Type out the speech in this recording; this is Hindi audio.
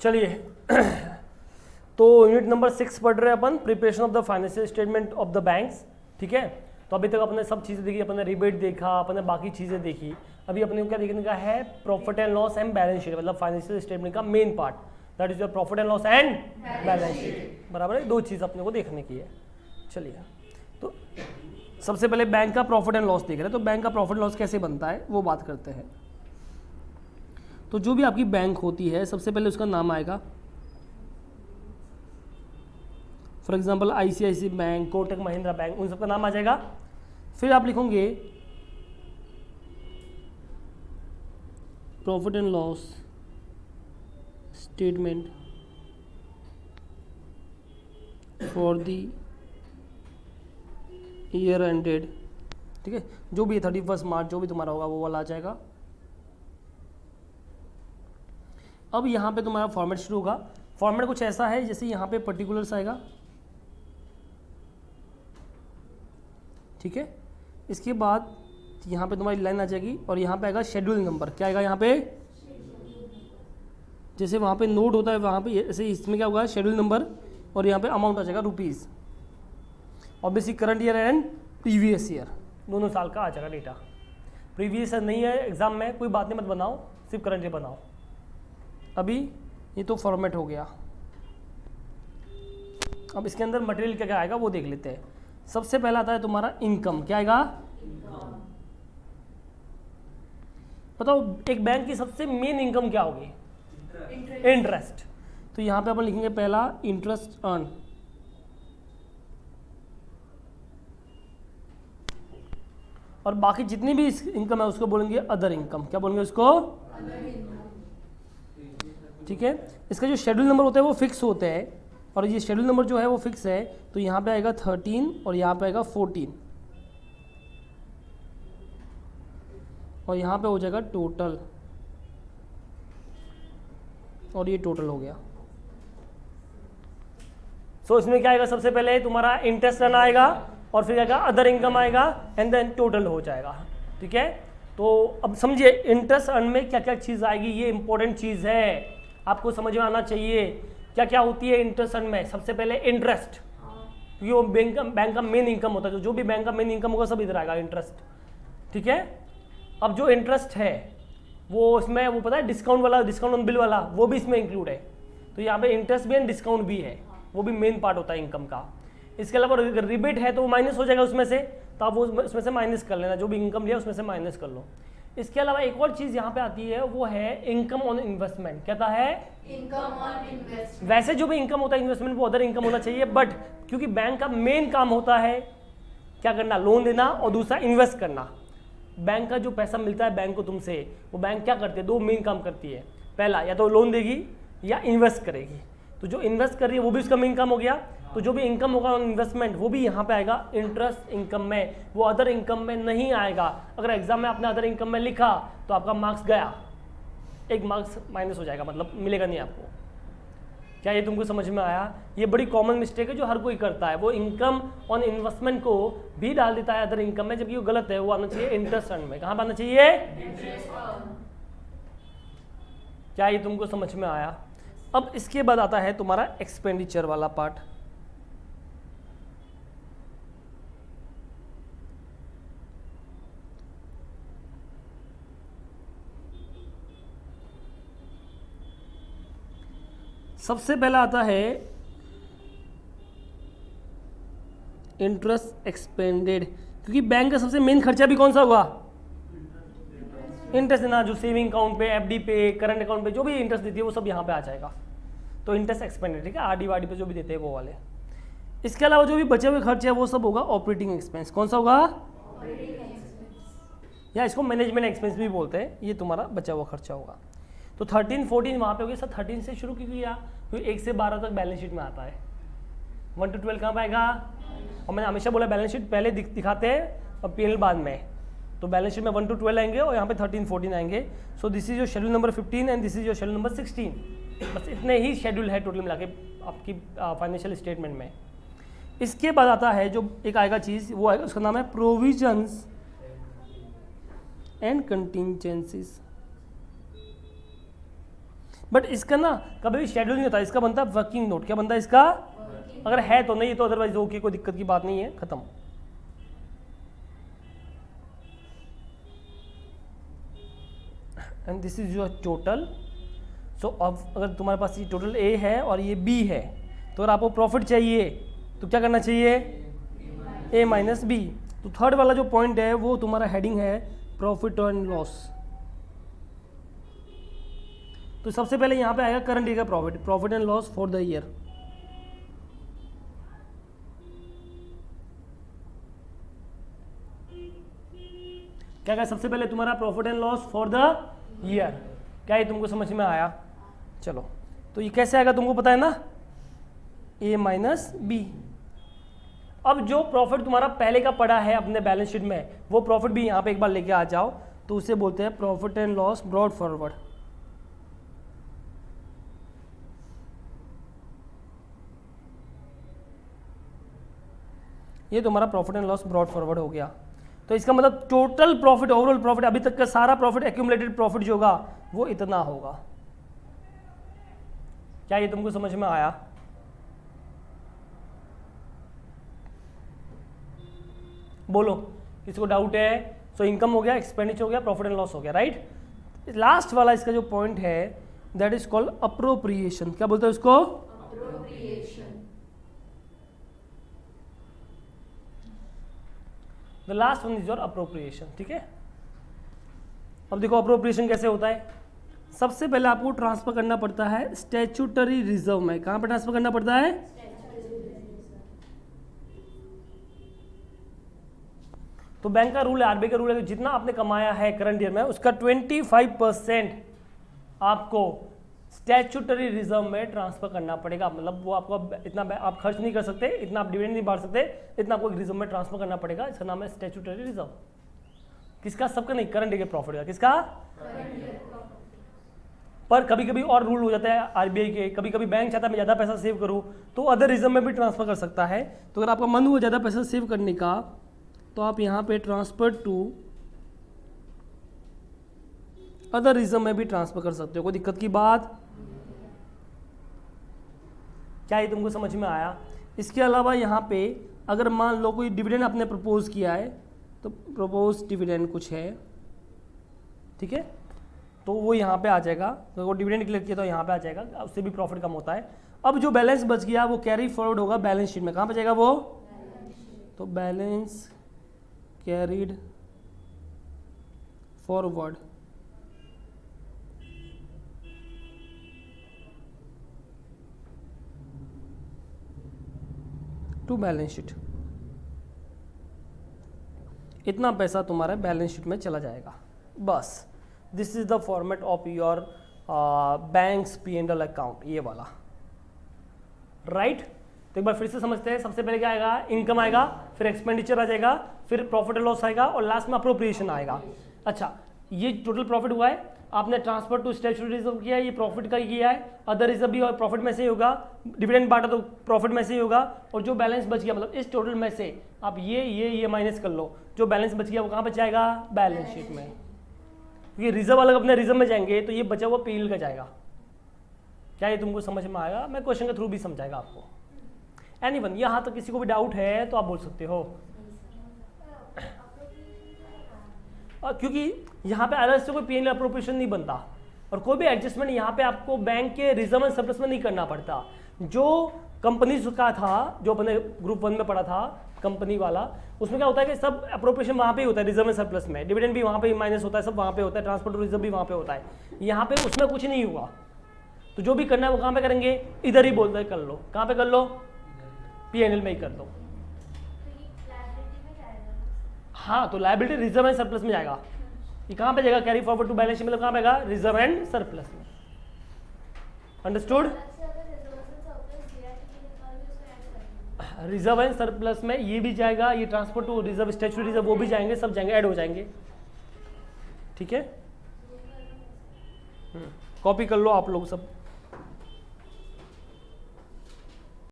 चलिए तो यूनिट नंबर 6 पढ़ रहे हैं अपन, preparation of the financial statement of the banks. ठीक है, तो अभी तक अपने सब चीज़ें देखी, अपने रिबेट देखा, अपने बाकी चीज़ें देखी। अभी अपने को क्या देखने का है, profit and loss and balance sheet, मतलब फाइनेंशियल स्टेटमेंट का main part, that is your profit and loss and balance sheet. बराबर है, दो चीज़ अपने को देखने की है। चलिए, तो सबसे पहले बैंक का प्रॉफिट एंड लॉस देख रहे हैं। तो बैंक का प्रॉफिट लॉस कैसे बनता है वो बात करते हैं। तो जो भी आपकी बैंक होती है, सबसे पहले उसका नाम आएगा। For example ICICI bank, Kotak Mahindra bank, उन सबका नाम आ जाएगा। फिर आप लिखोगे profit and loss statement for the year ended. ठीक है, जो भी 31 मार्च जो भी तुम्हारा होगा वो वाला आ जाएगा। अब यहाँ पे तुम्हारा फॉर्मेट शुरू होगा। फॉर्मेट कुछ ऐसा है, जैसे यहाँ पे पर्टिकुलर्स आएगा। ठीक है, इसके बाद यहाँ पे तुम्हारी लाइन आ जाएगी और यहाँ पे आएगा शेड्यूल नंबर। क्या आएगा यहाँ पे, जैसे वहाँ पे नोट होता है वहाँ पे, ऐसे इसमें क्या होगा शेड्यूल नंबर, और यहाँ पे अमाउंट आ जाएगा rupees. Obviously current year and previous year दोनों साल का आ जाएगा डेटा। प्रीवियस ईयर नहीं है एग्जाम में, कोई बात नहीं, मत बनाओ, सिर्फ करंट ईयर बनाओ। अभी ये तो फॉर्मेट हो गया। अब इसके अंदर मटेरियल क्या क्या आएगा वो देख लेते हैं। सबसे पहला आता है तुम्हारा इनकम। क्या आएगा, बताओ एक बैंक की सबसे मेन इनकम क्या होगी, इंटरेस्ट। तो यहाँ पे अपन लिखेंगे पहला इंटरेस्ट अर्न, और बाकी जितनी भी इनकम है उसको बोलेंगे अदर इनकम। क्या बोलेंगे उसको, ठीक है। इसका जो शेड्यूल नंबर होता है वो फिक्स होते हैं, और ये शेड्यूल नंबर जो है वो फिक्स है। तो यहाँ पे आएगा 13 और यहाँ पे आएगा 14, और यहाँ पे हो जाएगा टोटल, और ये टोटल हो गया। सो इसमें क्या आएगा, सबसे पहले तुम्हारा इंटरेस्ट रन आएगा, और फिर आएगा अदर इनकम आएगा, एंड देन टोटल हो जाएगा। ठीक है, तो अब समझिए इंटरेस्ट अर्न में क्या क्या चीज़ आएगी, ये इंपॉर्टेंट चीज़ है, आपको समझ में आना चाहिए क्या क्या होती है इंटरेस्ट अर्न में। सबसे पहले इंटरेस्ट, क्योंकि वो बैंक का मेन इनकम होता है, जो भी बैंक का मेन इनकम होगा सब इधर आएगा इंटरेस्ट। ठीक है, अब जो इंटरेस्ट है वो उसमें वो पता है डिस्काउंट वाला, डिस्काउंट ऑन बिल वाला, वो भी इसमें इंक्लूड है। तो यहाँ पे इंटरेस्ट भी है, डिस्काउंट भी है, वो भी मेन पार्ट होता है इनकम का। इसके अलावा अगर रिबेट है तो वो माइनस हो जाएगा उसमें से, तो आप वो उसमें से माइनस कर लेना, जो भी इनकम लिया उसमें से माइनस कर लो। इसके अलावा एक और चीज़ यहाँ पे आती है, वो है इनकम ऑन इन्वेस्टमेंट। क्या है, इनकम ऑन इन्वेस्टमेंट। वैसे जो भी इनकम होता है इन्वेस्टमेंट वो अदर इनकम होना चाहिए, बट क्योंकि बैंक का मेन काम होता है क्या करना, लोन देना, और दूसरा इन्वेस्ट करना। बैंक का जो पैसा मिलता है बैंक को तुमसे, वो बैंक क्या करती है, दो मेन काम करती है। पहला, या तो लोन देगी या इन्वेस्ट करेगी। तो जो इन्वेस्ट कर रही है वो भी उसका मेन काम हो गया। तो जो भी इनकम होगा ऑन इन्वेस्टमेंट वो भी यहाँ पे आएगा इंटरेस्ट इनकम में, वो अदर इनकम में नहीं आएगा। अगर एग्जाम में आपने अदर इनकम में लिखा तो आपका मार्क्स गया, एक मार्क्स माइनस हो जाएगा, मतलब मिलेगा नहीं आपको। क्या ये तुमको समझ में आया? ये बड़ी कॉमन मिस्टेक है जो हर कोई करता है, वो इनकम ऑन इन्वेस्टमेंट को भी डाल देता है अदर इनकम में, जबकि वो गलत है। वो आना चाहिए इंटरेस्ट अर्न में। कहाँ आना चाहिए? क्या ये तुमको समझ में आया? अब इसके बाद आता है तुम्हारा एक्सपेंडिचर वाला पार्ट। सबसे पहला आता है इंटरेस्ट एक्सपेंडेड, क्योंकि बैंक का सबसे मेन खर्चा भी कौन सा होगा? इंटरेस्ट देना, जो सेविंग अकाउंट पे, FD पे, करंट अकाउंट पे जो भी इंटरेस्ट देती है वो सब यहाँ पे आ जाएगा। तो इंटरेस्ट एक्सपेंडेड, ठीक है, RD वाडी पे जो भी देते हैं वो वाले। इसके अलावा जो भी बचे हुए खर्चे है वो सब होगा ऑपरेटिंग एक्सपेंस। कौन सा होगा? या इसको मैनेजमेंट एक्सपेंस भी बोलते हैं। ये तुम्हारा बचा हुआ खर्चा होगा। तो 13, 14 वहाँ पे हो गया। सर 13 से शुरू क्यों किया? क्योंकि 1 से 12 तक बैलेंस शीट में आता है। 1 to 12 कहाँ पाएगा? और मैंने हमेशा बोला बैलेंस शीट पहले दिखाते हैं और PL बाद में। तो बैलेंस शीट में 1 to 12 आएंगे और यहाँ पे 13, 14 आएंगे। So this is your schedule number 15 and this is your schedule number 16। बस इतने ही शेड्यूल है टोटल मिला के आपकी फाइनेंशियल स्टेटमेंट में। इसके बाद आता है जो एक आएगा चीज़, वो आएगा, उसका नाम है प्रोविजंस एंड कंटिजेंसीज। बट इसका ना कभी भी शेड्यूल नहीं होता, इसका बनता है वर्किंग नोट। क्या बनता है इसका? अगर है तो, नहीं तो अदरवाइज ओके, कोई दिक्कत की बात नहीं है, खत्म। And this is your total. So अब अगर तुम्हारे पास ये टोटल ए है और ये बी है, तो अगर आपको प्रॉफिट चाहिए तो क्या करना चाहिए? ए माइनस बी। तो थर्ड वाला जो पॉइंट है वो तुम्हारा हेडिंग है प्रॉफिट एंड लॉस। तो सबसे पहले यहाँ पे आएगा करंट ईयर का profit, profit and loss for the year. क्या क्या सबसे पहले तुम्हारा profit and loss for the year. क्या ये तुमको समझ में आया? चलो, तो ये कैसे आएगा तुमको पता है ना, ए माइनस बी। अब जो प्रॉफिट तुम्हारा पहले का पड़ा है अपने बैलेंस शीट में, वो प्रॉफिट भी यहाँ पे एक बार लेके आ जाओ, तो उसे बोलते हैं profit and loss brought forward. ये तुम्हारा profit and loss brought forward हो गया। तो इसका मतलब टोटल प्रॉफिट, ओवरऑल प्रॉफिट, अभी तक का सारा प्रॉफिट, एक्यूमुलेटेड प्रॉफिट जो होगा वो इतना होगा। क्या ये तुमको समझ में आया? बोलो, किसको डाउट है? सो इनकम हो गया, एक्सपेंडिचर हो गया, प्रॉफिट एंड लॉस हो गया, राइट। लास्ट वाला इसका जो पॉइंट है दैट इज कॉल्ड अप्रोप्रिएशन। क्या बोलते हैं उसको? Appropriation. The last one is your appropriation. ठीक है, अब देखो अप्रोप्रिएशन कैसे होता है। सबसे पहले आपको ट्रांसफर करना पड़ता है स्टैट्यूटरी रिजर्व में। कहां पे ट्रांसफर करना पड़ता है? तो बैंक का रूल है, आरबीआई का रूल है कि जितना आपने कमाया है करंट ईयर में, उसका 25% आपको स्टैट्यूटरी रिजर्व में ट्रांसफर करना पड़ेगा। मतलब वो आपको इतना आप खर्च नहीं कर सकते, इतना आप डिविडेंड नहीं बांट सकते, इतना आपको रिजर्व में ट्रांसफर करना पड़ेगा। इसका नाम है स्टैट्यूटरी रिजर्व। किसका? सबका नहीं, करंट ईयर के प्रॉफिट का। किसका? पर कभी कभी और रूल हो जाता है आरबीआई के, कभी कभी बैंक चाहता है मैं ज़्यादा पैसा सेव करूँ तो अदर रिजर्व में भी ट्रांसफर कर सकता है। तो अगर आपका मन हुआ ज़्यादा पैसा सेव करने का, तो आप यहाँ पे ट्रांसफर टू अदर रिजर्व में भी ट्रांसफर कर सकते हो, कोई दिक्कत की बात? क्या ये तुमको समझ में आया? इसके अलावा यहाँ पे अगर मान लो कोई डिविडेंड आपने प्रपोज किया है, तो प्रपोज डिविडेंड कुछ है, ठीक है, तो वो यहाँ पे आ जाएगा। तो वो डिविडेंड डिक्लेयर किया तो यहाँ पे आ जाएगा, उससे भी प्रॉफिट कम होता है। अब जो बैलेंस बच गया वो कैरी फॉरवर्ड होगा बैलेंस शीट में। कहाँ पे जाएगा वो? तो balance carried forward to balance sheet. इतना पैसा तुम्हारे बैलेंस शीट में चला जाएगा, बस। This is the format of your banks P&L account, ये वाला, राइट। तो एक बार फिर से समझते हैं। सबसे पहले क्या आएगा? इनकम आएगा, फिर एक्सपेंडिचर आ जाएगा, फिर प्रॉफिट एंड लॉस आएगा, और लास्ट में अप्रोप्रिएशन आएगा। अच्छा, ये टोटल प्रॉफिट हुआ है, आपने ट्रांसफर टू स्टैट्यूटरी रिजर्व किया है, ये प्रॉफिट का ही किया है, अदर रिजर्व भी और प्रॉफिट में से ही होगा, डिविडेंड बांटा तो प्रॉफिट में से ही होगा, और जो बैलेंस बच गया, मतलब इस टोटल में से आप ये माइनस कर लो, जो बैलेंस बच गया वो कहाँ पर जाएगा? बैलेंस शीट में। क्योंकि रिजर्व अलग अपने रिजर्व में जाएंगे, तो ये बचा हुआ P&L का जाएगा। क्या ये तुमको समझ में आएगा? मैं क्वेश्चन के थ्रू भी समझाएगा आपको। एनीवन, यहाँ तक किसी को भी डाउट है तो आप बोल सकते हो। क्योंकि यहाँ पे अलग से कोई P&L अप्रोप्रिएशन नहीं बनता, और कोई भी एडजस्टमेंट यहाँ पे आपको बैंक के रिजर्व एंड सरप्लस में नहीं करना पड़ता। जो कंपनी का था, जो अपने ग्रुप 1 में पढ़ा था कंपनी वाला, उसमें क्या होता है कि सब अप्रोप्रिएशन वहाँ पे ही होता है, रिजर्व एंड सरप्लस में, डिविडेंड भी वहाँ पे ही माइनस होता है, सब वहाँ पे होता है, ट्रांसफर टू रिजर्व भी वहाँ पे होता है। यहाँ पे उसमें कुछ नहीं हुआ, तो जो भी करना है वो कहाँ पे करेंगे? इधर ही बोलते हैं कर लो। कहाँ पे कर लो? P&L में ही कर लो। हाँ, तो लायबिलिटी रिजर्व एंड सरप्लस में जाएगा। ये कहाँ पे जाएगा? Carry forward to balance sheet, मतलब कहाँ पे जाएगा? रिजर्व एंड सरप्लस में। अंडरस्टूड? रिजर्व एंड सरप्लस में ये भी जाएगा, ये transfer to reserve, statutory reserve, वो भी जाएंगे, सब जाएंगे, ऐड हो जाएंगे। ठीक है, कॉपी कर लो आप लोग सब।